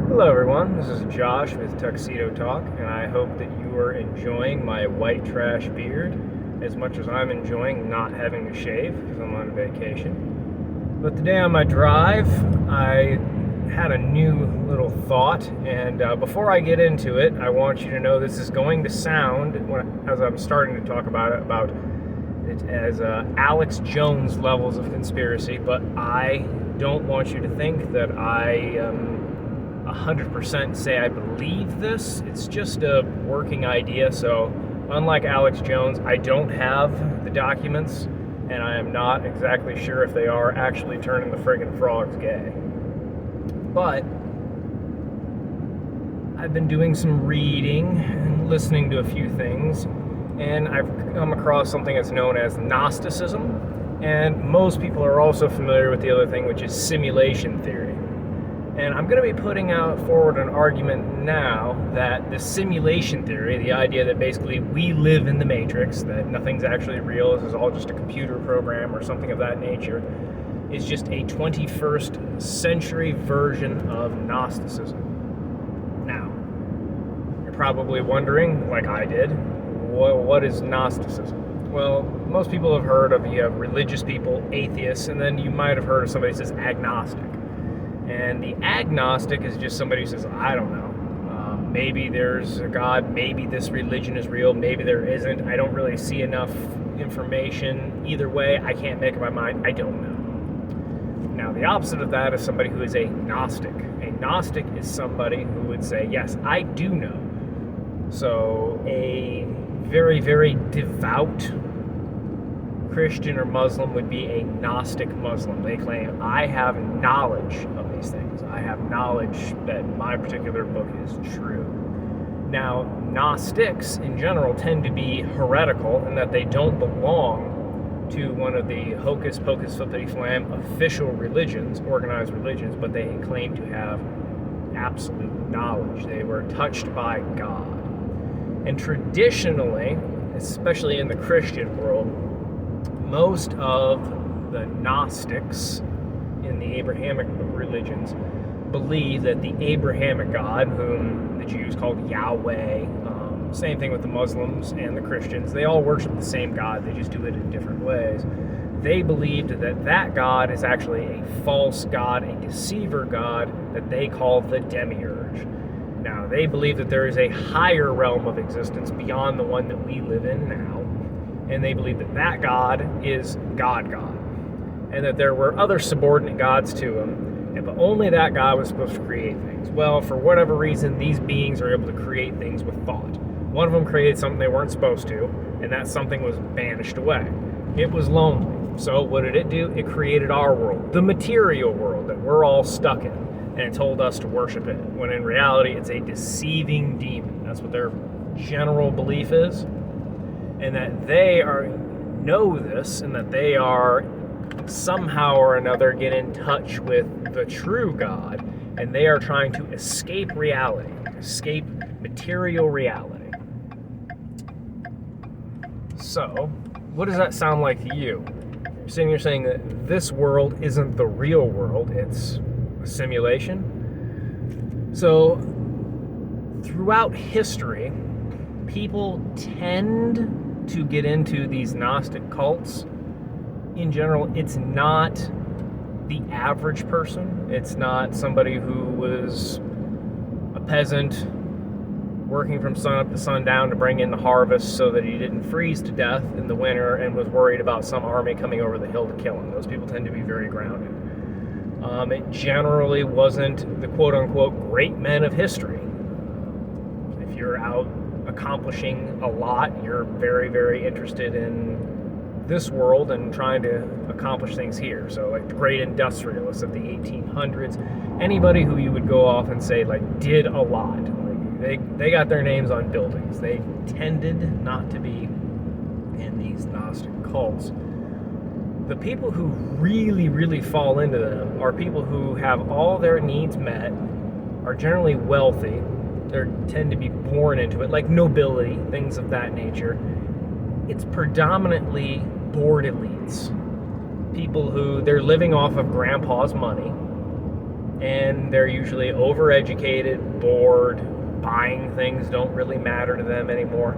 Hello everyone, this is Josh with Tuxedo Talk, and I hope that you are enjoying my white trash beard as much as I'm enjoying not having to shave because I'm on vacation. But today on my drive, I had a new little thought, and before I get into it, I want you to know this is going to sound, as I'm starting to talk about it as Alex Jones levels of conspiracy, but I don't want you to think that I 100% say I believe this. It's just a working idea. So unlike Alex Jones, I don't have the documents, and I am not exactly sure if they are actually turning the friggin' frogs gay. But I've been doing some reading and listening to a few things, and I've come across something that's known as Gnosticism, and most people are also familiar with the other thing, which is simulation theory. And I'm going to be putting forward an argument now that the simulation theory, the idea that basically we live in the Matrix, that nothing's actually real, this is all just a computer program or something of that nature, is just a 21st century version of Gnosticism. Now, you're probably wondering, like I did, what is Gnosticism? Well, most people have heard of, you have religious people, atheists, and then you might have heard of somebody who says agnostic. And the agnostic is just somebody who says, I don't know. Maybe there's a God, maybe this religion is real, maybe there isn't. I don't really see enough information. Either way, I can't make up my mind. I don't know. Now, the opposite of that is somebody who is a Gnostic. A Gnostic is somebody who would say, yes, I do know. So a very, very devout Christian or Muslim would be a Gnostic Muslim. They claim, I have knowledge of these things. I have knowledge that my particular book is true. Now, Gnostics in general tend to be heretical in that they don't belong to one of the hocus pocus flippity flam official religions, organized religions, but they claim to have absolute knowledge. They were touched by God. And traditionally, especially in the Christian world, most of the Gnostics in the Abrahamic religions believe that the Abrahamic God, whom the Jews called Yahweh, same thing with the Muslims and the Christians, they all worship the same God, they just do it in different ways. They believed that God is actually a false God, a deceiver God that they call the Demiurge. Now, they believe that there is a higher realm of existence beyond the one that we live in now. And they believe that God is God, and that there were other subordinate gods to him, but only that God was supposed to create things. Well, for whatever reason, these beings are able to create things with thought. One of them created something they weren't supposed to, and that something was banished away. It was lonely. So what did it do? It created our world, the material world that we're all stuck in, and it told us to worship it, when in reality it's a deceiving demon. That's what their general belief is. And that they know this, and that they are somehow or another get in touch with the true God, and they are trying to escape reality, escape material reality. So, what does that sound like to you? You're sitting here saying that this world isn't the real world, it's a simulation. So, throughout history, people tend to get into these Gnostic cults. In general, it's not the average person. It's not somebody who was a peasant working from sun up to sundown to bring in the harvest so that he didn't freeze to death in the winter and was worried about some army coming over the hill to kill him. Those people tend to be very grounded. It generally wasn't the quote-unquote great men of history. If you're out accomplishing a lot, you're very, very interested in this world and trying to accomplish things here. So like the great industrialists of the 1800s, anybody who you would go off and say like did a lot, like they got their names on buildings. They tended not to be in these Gnostic cults. The people who really, really fall into them are people who have all their needs met, are generally wealthy. They tend to be born into it, like nobility, things of that nature. It's predominantly bored elites. People who, they're living off of grandpa's money. and they're usually overeducated, bored, buying things don't really matter to them anymore.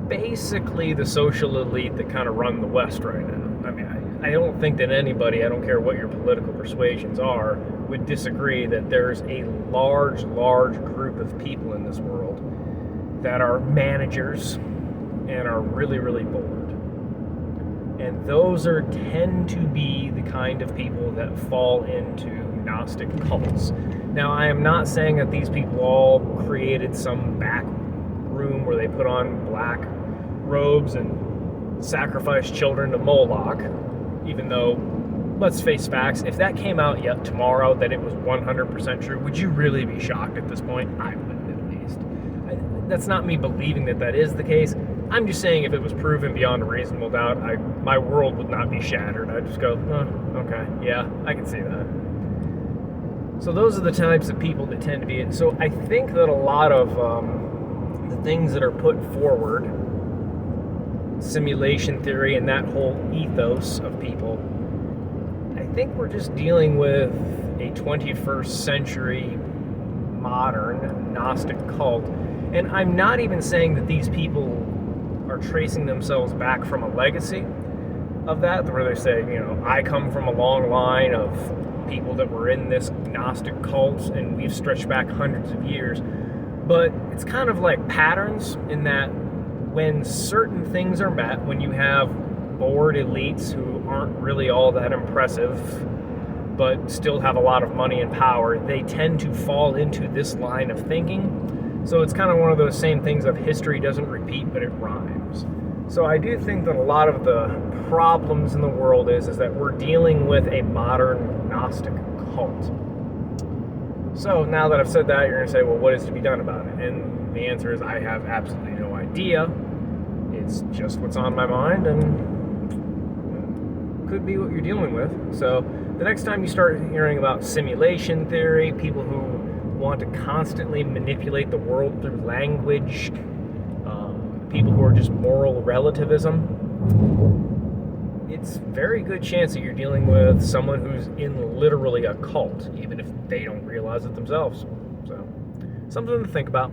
Basically the social elite that kind of run the West right now. I mean, I don't think that anybody, I don't care what your political persuasions are, would disagree that there's a large group of people in this world that are managers and are really, really bored. And those tend to be the kind of people that fall into Gnostic cults. Now, I am not saying that these people all created some back room where they put on black robes and sacrifice children to Moloch, even though, let's face facts, if that came out yet tomorrow that it was 100% true, would you really be shocked at this point? I would, at least. That's not me believing that that is the case. I'm just saying if it was proven beyond a reasonable doubt, my world would not be shattered. I'd just go, oh, okay, yeah, I can see that. So those are the types of people that tend to be. So I think that a lot of the things that are put forward, simulation theory and that whole ethos of people, I think we're just dealing with a 21st century modern Gnostic cult. And I'm not even saying that these people are tracing themselves back from a legacy of that, where they say, you know, I come from a long line of people that were in this Gnostic cult and we've stretched back hundreds of years. But it's kind of like patterns in that when certain things are met, when you have bored elites who aren't really all that impressive but still have a lot of money and power, they tend to fall into this line of thinking. So it's kind of one of those same things of history doesn't repeat, but it rhymes. So I do think that a lot of the problems in the world is that we're dealing with a modern Gnostic cult. So now that I've said that, you're going to say, well, what is to be done about it? And the answer is I have absolutely no idea. It's just what's on my mind and could be what you're dealing with. So the next time you start hearing about simulation theory, people who want to constantly manipulate the world through language, people who are just moral relativism, it's very good chance that you're dealing with someone who's in literally a cult, even if they don't realize it themselves. So, something to think about.